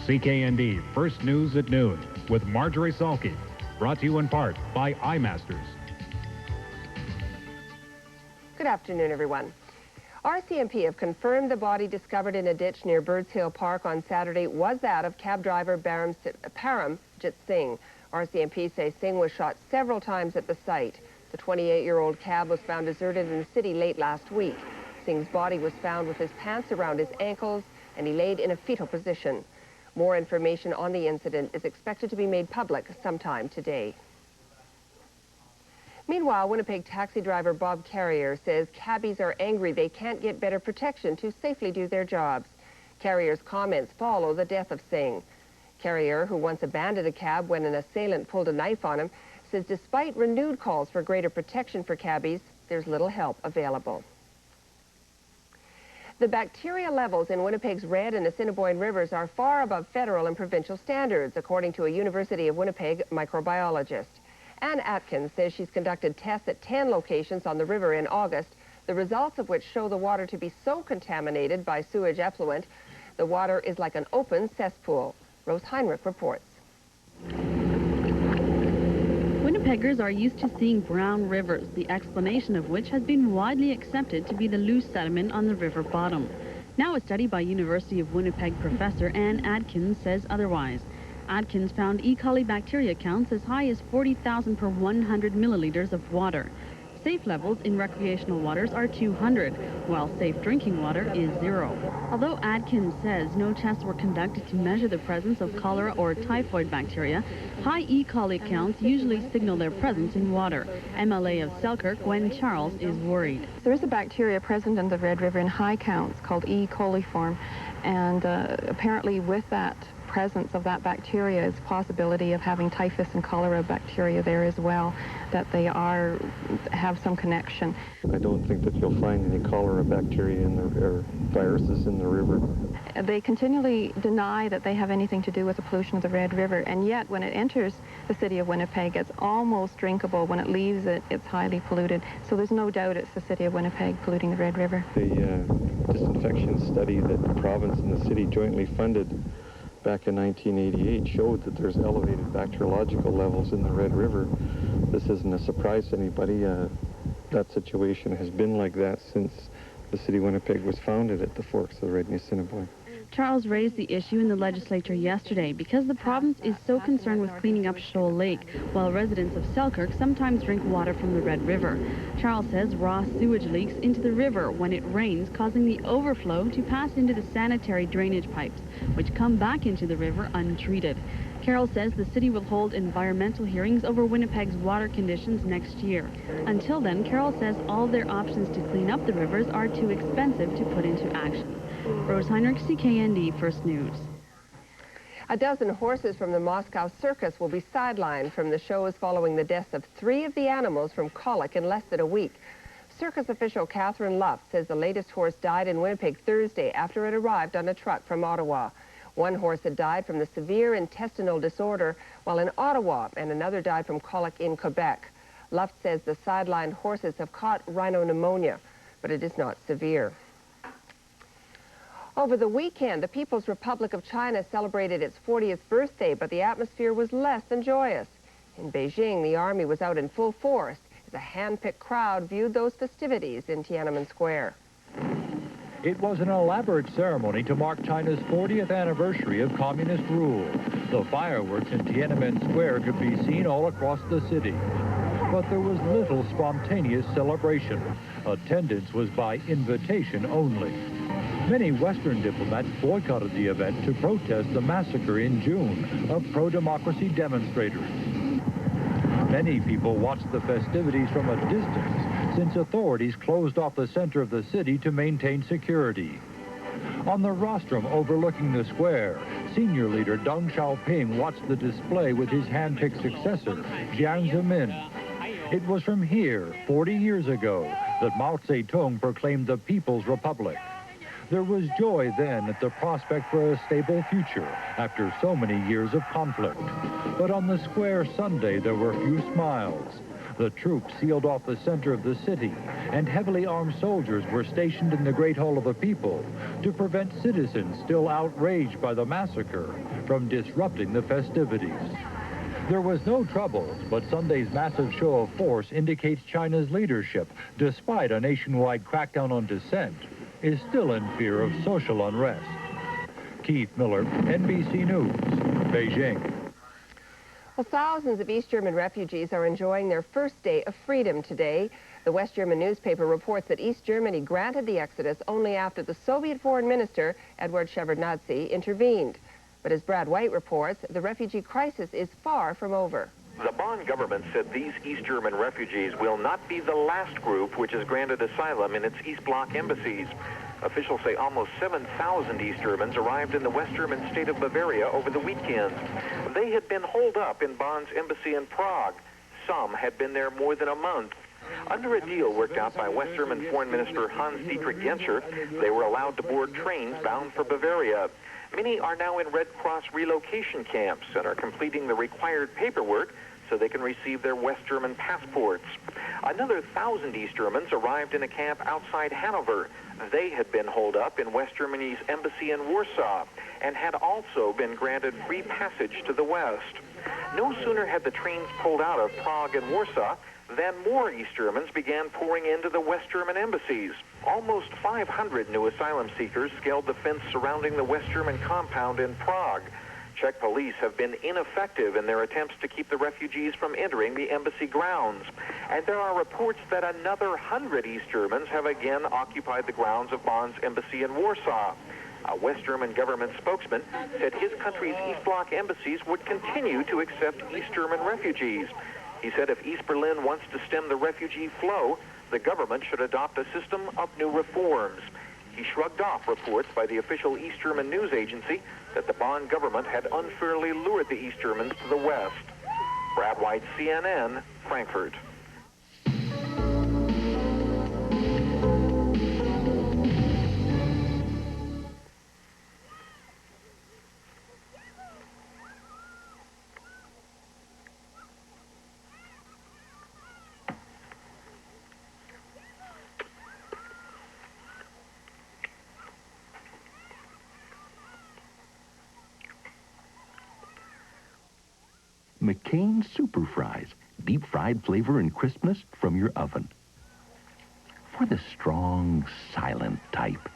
CKND First News at noon with Marjorie Salke. Brought to you in part by iMasters. Good afternoon, everyone. RCMP have confirmed the body discovered in a ditch near Birds Hill Park on Saturday was that of cab driver Paramjit Singh. RCMP say Singh was shot several times at the site. The 28-year-old cab was found deserted in the city late last week. Singh's body was found with his pants around his ankles, and he laid in a fetal position. More information on the incident is expected to be made public sometime today. Meanwhile, Winnipeg taxi driver Bob Carrier says cabbies are angry they can't get better protection to safely do their jobs. Carrier's comments follow the death of Singh. Carrier, who once abandoned a cab when an assailant pulled a knife on him, says despite renewed calls for greater protection for cabbies, there's little help available. The bacteria levels in Winnipeg's Red and Assiniboine rivers are far above federal and provincial standards, according to a University of Winnipeg microbiologist. Ann Atkins says she's conducted tests at 10 locations on the river in August, the results of which show the water to be so contaminated by sewage effluent, the water is like an open cesspool. Rose Heinrich reports. Winnipeggers are used to seeing brown rivers, the explanation of which has been widely accepted to be the loose sediment on the river bottom. Now a study by University of Winnipeg professor Ann Atkins says otherwise. Atkins found E. coli bacteria counts as high as 40,000 per 100 milliliters of water. Safe levels in recreational waters are 200, while safe drinking water is 0. Although Atkins says no tests were conducted to measure the presence of cholera or typhoid bacteria, high E. coli counts usually signal their presence in water. MLA of Selkirk, Gwen Charles, is worried. There is a bacteria present in the Red River in high counts called E. coliform, and apparently with that presence of that bacteria is a possibility of having typhus and cholera bacteria there as well, that they have some connection. I don't think that you'll find any cholera bacteria or viruses in the river. They continually deny that they have anything to do with the pollution of the Red River, and yet when it enters the city of Winnipeg, it's almost drinkable. When it leaves it, it's highly polluted. So there's no doubt it's the city of Winnipeg polluting the Red River. The disinfection study that the province and the city jointly funded back in 1988 showed that there's elevated bacteriological levels in the Red River. This isn't a surprise to anybody. That situation has been like that since the city of Winnipeg was founded at the forks of the Red and Assiniboine. Charles raised the issue in the legislature yesterday because the province is so concerned with cleaning up Shoal Lake, while residents of Selkirk sometimes drink water from the Red River. Charles says raw sewage leaks into the river when it rains, causing the overflow to pass into the sanitary drainage pipes, which come back into the river untreated. Carroll says the city will hold environmental hearings over Winnipeg's water conditions next year. Until then, Carroll says all their options to clean up the rivers are too expensive to put into action. Rose Heinrich, CKND First News. A dozen horses from the Moscow Circus will be sidelined from the shows following the deaths of 3 of the animals from colic in less than a week. Circus official Catherine Luff says the latest horse died in Winnipeg Thursday after it arrived on a truck from Ottawa. One horse had died from the severe intestinal disorder while in Ottawa, and another died from colic in Quebec. Luft says the sidelined horses have caught rhinopneumonia, but it is not severe. Over the weekend, the People's Republic of China celebrated its 40th birthday, but the atmosphere was less than joyous. In Beijing, the army was out in full force as a hand-picked crowd viewed those festivities in Tiananmen Square. It was an elaborate ceremony to mark China's 40th anniversary of communist rule. The fireworks in Tiananmen Square could be seen all across the city. But there was little spontaneous celebration. Attendance was by invitation only. Many Western diplomats boycotted the event to protest the massacre in June of pro-democracy demonstrators. Many people watched the festivities from a distance since authorities closed off the center of the city to maintain security. On the rostrum overlooking the square, senior leader Deng Xiaoping watched the display with his hand-picked successor, Jiang Zemin. It was from here, 40 years ago, that Mao Zedong proclaimed the People's Republic. There was joy then at the prospect for a stable future after so many years of conflict. But on the square Sunday, there were few smiles. The troops sealed off the center of the city, and heavily armed soldiers were stationed in the Great Hall of the People to prevent citizens still outraged by the massacre from disrupting the festivities. There was no trouble, but Sunday's massive show of force indicates China's leadership, despite a nationwide crackdown on dissent, is still in fear of social unrest. Keith Miller, NBC News, Beijing. Well, thousands of East German refugees are enjoying their first day of freedom today. The West German newspaper reports that East Germany granted the exodus only after the Soviet Foreign Minister, Eduard Shevardnadze, intervened. But as Brad White reports, the refugee crisis is far from over. The Bonn government said these East German refugees will not be the last group which is granted asylum in its East Bloc embassies. Officials say almost 7,000 East Germans arrived in the West German state of Bavaria over the weekend. They had been holed up in Bonn's embassy in Prague. Some had been there more than a month. Under a deal worked out by West German Foreign Minister Hans-Dietrich Genscher, they were allowed to board trains bound for Bavaria. Many are now in Red Cross relocation camps and are completing the required paperwork so they can receive their West German passports. Another 1,000 East Germans arrived in a camp outside Hanover. They had been holed up in West Germany's embassy in Warsaw and had also been granted free passage to the West. No sooner had the trains pulled out of Prague and Warsaw than more East Germans began pouring into the West German embassies. Almost 500 new asylum seekers scaled the fence surrounding the West German compound in Prague. Czech police have been ineffective in their attempts to keep the refugees from entering the embassy grounds. And there are reports that another 100 East Germans have again occupied the grounds of Bonn's embassy in Warsaw. A West German government spokesman said his country's East Bloc embassies would continue to accept East German refugees. He said if East Berlin wants to stem the refugee flow, the government should adopt a system of new reforms. He shrugged off reports by the official East German news agency that the Bonn government had unfairly lured the East Germans to the West. Brad White, CNN, Frankfurt. McCain Super Fries, deep fried flavor and crispness from your oven. For the strong, silent type.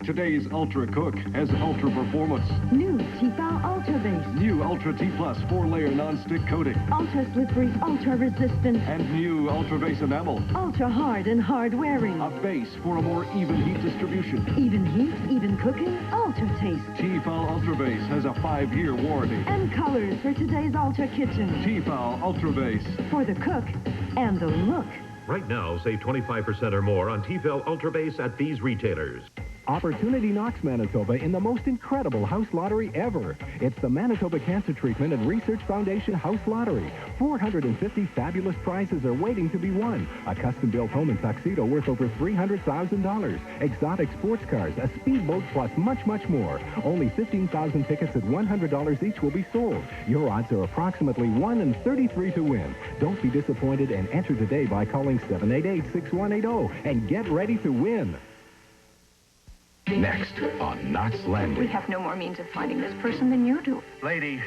Today's Ultra Cook has ultra performance. New T-Foul Ultra Base. New Ultra T Plus 4-layer non-stick coating. Ultra slippery, ultra resistant. And new Ultra Base enamel. Ultra hard and hard wearing. A base for a more even heat distribution. Even heat, even cooking, ultra taste. T-Foul Ultra Base has a 5-year warranty. And colors for today's Ultra Kitchen. T-Foul Ultra Base. For the cook and the look. Right now, save 25% or more on T-Fell Ultra Base at these retailers. Opportunity knocks Manitoba in the most incredible house lottery ever. It's the Manitoba Cancer Treatment and Research Foundation House Lottery. 450 fabulous prizes are waiting to be won. A custom-built home and tuxedo worth over $300,000. Exotic sports cars, a speedboat, plus much, much more. Only 15,000 tickets at $100 each will be sold. Your odds are approximately 1 in 33 to win. Don't be disappointed and enter today by calling 788-6180 and get ready to win. Next on Knots Landing. We have no more means of finding this person than you do. Lady,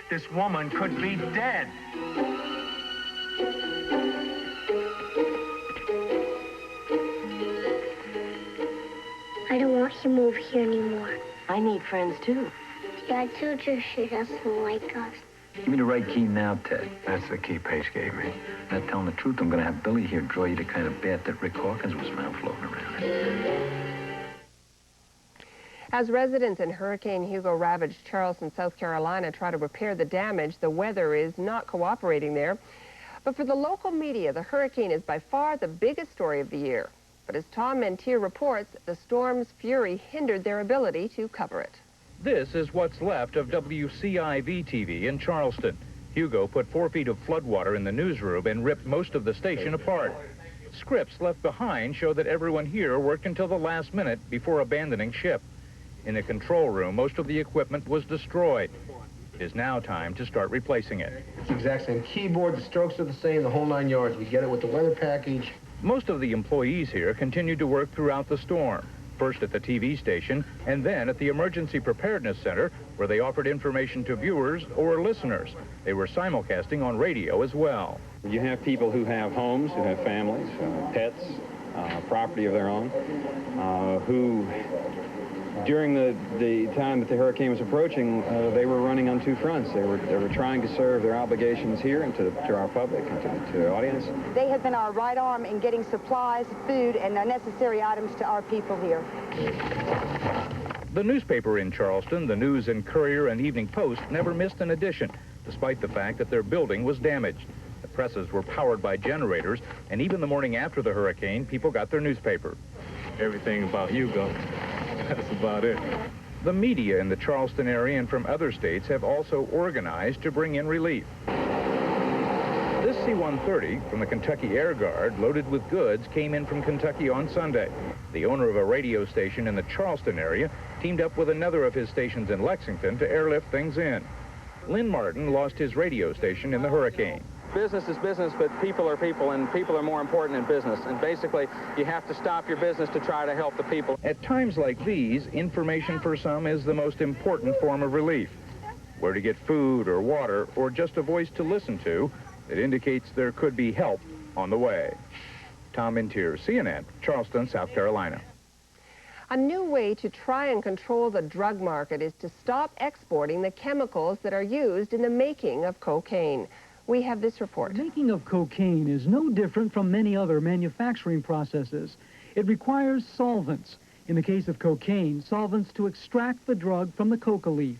this woman could be dead. I don't want to move here anymore. I need friends, too. Yeah, I told her she doesn't like us. Give me the right key now, Ted. That's the key Pace gave me. Not telling the truth, I'm going to have Billy here draw you the kind of bat that Rick Hawkins was found floating around. As residents in Hurricane Hugo ravaged Charleston, South Carolina try to repair the damage, the weather is not cooperating there. But for the local media, the hurricane is by far the biggest story of the year. But as Tom Mentier reports, the storm's fury hindered their ability to cover it. This is what's left of WCIV-TV in Charleston. Hugo put 4 feet of floodwater in the newsroom and ripped most of the station apart. Scripts left behind show that everyone here worked until the last minute before abandoning ship. In the control room, most of the equipment was destroyed. It is now time to start replacing it. It's the exact same keyboard, the strokes are the same, the whole 9 yards. We get it with the weather package. Most of the employees here continued to work throughout the storm, first at the TV station and then at the Emergency Preparedness Center, where they offered information to viewers or listeners. They were simulcasting on radio as well. You have people who have homes, who have families, pets, property of their own, who during the time that the hurricane was approaching, they were running on two fronts. They were trying to serve their obligations here and to our public and to the audience. They have been our right arm in getting supplies, food, and necessary items to our people here. The newspaper in Charleston, the News and Courier and Evening Post, never missed an edition, despite the fact that their building was damaged. The presses were powered by generators, and even the morning after the hurricane, people got their newspaper. Everything about Hugo. That's about it. The media in the Charleston area and from other states have also organized to bring in relief. This C-130 from the Kentucky Air Guard, loaded with goods, came in from Kentucky on Sunday. The owner of a radio station in the Charleston area teamed up with another of his stations in Lexington to airlift things in. Lynn Martin lost his radio station in the hurricane. Business is business, but people are people, and people are more important than business. And basically, you have to stop your business to try to help the people. At times like these, information for some is the most important form of relief. Where to get food or water, or just a voice to listen to, it indicates there could be help on the way. Tom Intier, CNN, Charleston, South Carolina. A new way to try and control the drug market is to stop exporting the chemicals that are used in the making of cocaine. We have this report. The making of cocaine is no different from many other manufacturing processes. It requires solvents. In the case of cocaine, solvents to extract the drug from the coca leaf.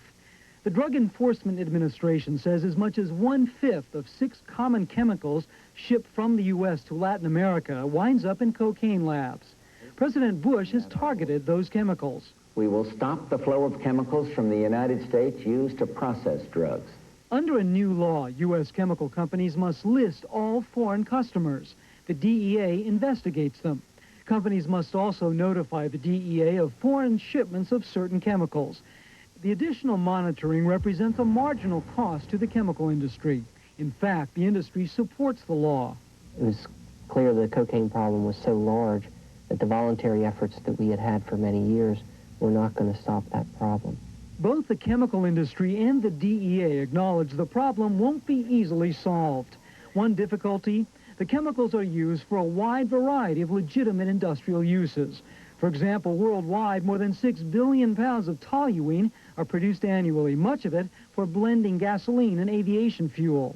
The Drug Enforcement Administration says as much as 1/5 of 6 common chemicals shipped from the U.S. to Latin America winds up in cocaine labs. President Bush has targeted those chemicals. We will stop the flow of chemicals from the United States used to process drugs. Under a new law, U.S. chemical companies must list all foreign customers. The DEA investigates them. Companies must also notify the DEA of foreign shipments of certain chemicals. The additional monitoring represents a marginal cost to the chemical industry. In fact, the industry supports the law. It was clear the cocaine problem was so large that the voluntary efforts that we had had for many years were not going to stop that problem. Both the chemical industry and the DEA acknowledge the problem won't be easily solved. One difficulty, the chemicals are used for a wide variety of legitimate industrial uses. For example, worldwide, more than 6 billion pounds of toluene are produced annually, much of it for blending gasoline and aviation fuel.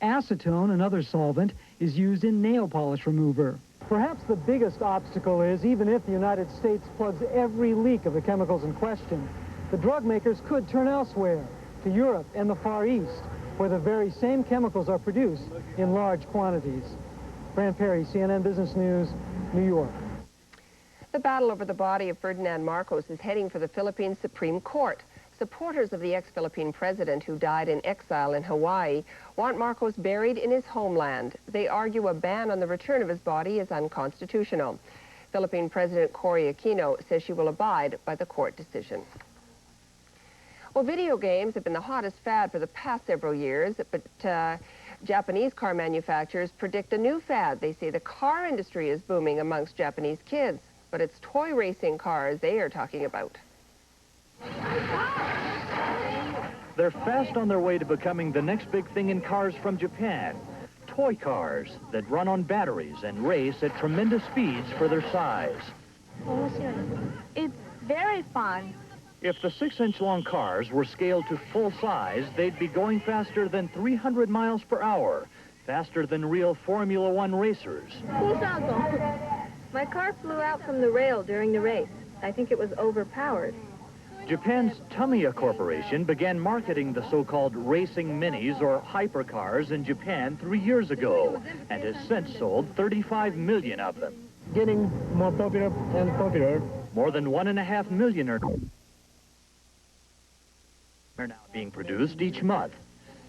Acetone, another solvent, is used in nail polish remover. Perhaps the biggest obstacle is, even if the United States plugs every leak of the chemicals in question, the drug makers could turn elsewhere, to Europe and the Far East, where the very same chemicals are produced in large quantities. Fran Perry, CNN Business News, New York. The battle over the body of Ferdinand Marcos is heading for the Philippine Supreme Court. Supporters of the ex-Philippine president who died in exile in Hawaii want Marcos buried in his homeland. They argue a ban on the return of his body is unconstitutional. Philippine President Cory Aquino says she will abide by the court decision. Well, video games have been the hottest fad for the past several years, but Japanese car manufacturers predict a new fad. They say the car industry is booming amongst Japanese kids, but it's toy racing cars they are talking about. They're fast on their way to becoming the next big thing in cars from Japan. Toy cars that run on batteries and race at tremendous speeds for their size. It's very fun. If the 6-inch long cars were scaled to full size, they'd be going faster than 300 miles per hour, faster than real Formula One racers. My car flew out from the rail during the race. I think it was overpowered. Japan's Tamiya Corporation began marketing the so-called racing minis or hypercars in Japan 3 years ago and has since sold 35 million of them. Getting more popular and popular. More than 1.5 million are now being produced each month.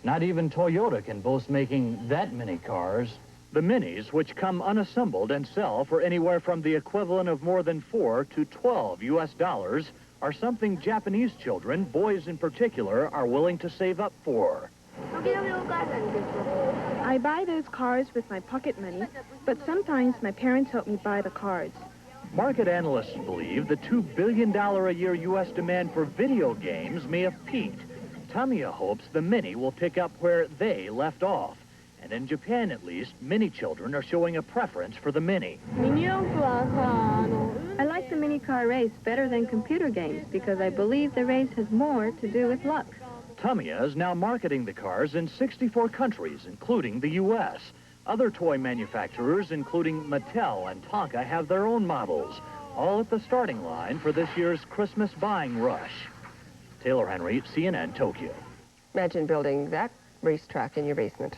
Not even Toyota can boast making that many cars. The minis, which come unassembled and sell for anywhere from the equivalent of more than $4 to $12 US, are something Japanese children, boys in particular, are willing to save up for. I buy those cars with my pocket money, but sometimes my parents help me buy the cards. Market analysts believe the $2 billion a year U.S. demand for video games may have peaked. Tamiya hopes the Mini will pick up where they left off. And in Japan, at least, Mini children are showing a preference for the Mini. I like the mini car race better than computer games because I believe the race has more to do with luck. Tamiya is now marketing the cars in 64 countries, including the U.S. Other toy manufacturers, including Mattel and Tonka, have their own models, all at the starting line for this year's Christmas buying rush. Taylor Henry, CNN, Tokyo. Imagine building that racetrack in your basement.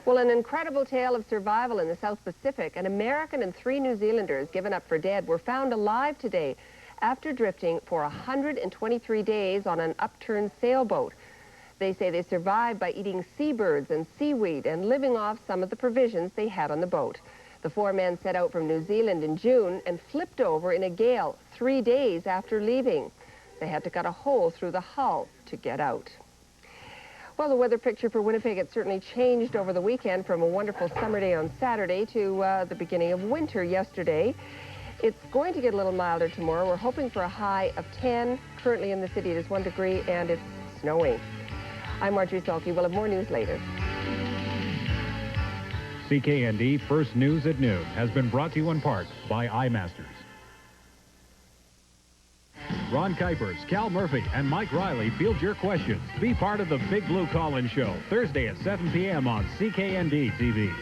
Well, an incredible tale of survival in the South Pacific. An American and 3 New Zealanders given up for dead were found alive today after drifting for 123 days on an upturned sailboat. They say they survived by eating seabirds and seaweed and living off some of the provisions they had on the boat. The 4 men set out from New Zealand in June and flipped over in a gale 3 days after leaving. They had to cut a hole through the hull to get out. Well, the weather picture for Winnipeg, it certainly changed over the weekend from a wonderful summer day on Saturday to the beginning of winter yesterday. It's going to get a little milder tomorrow. We're hoping for a high of 10. Currently in the city it is 1 degree and it's snowing. I'm Marjorie Salke. We'll have more news later. CKND First News at Noon has been brought to you in part by iMasters. Ron Kuipers, Cal Murphy, and Mike Riley field your questions. Be part of the Big Blue Call-In Show, Thursday at 7 p.m. on CKND TV.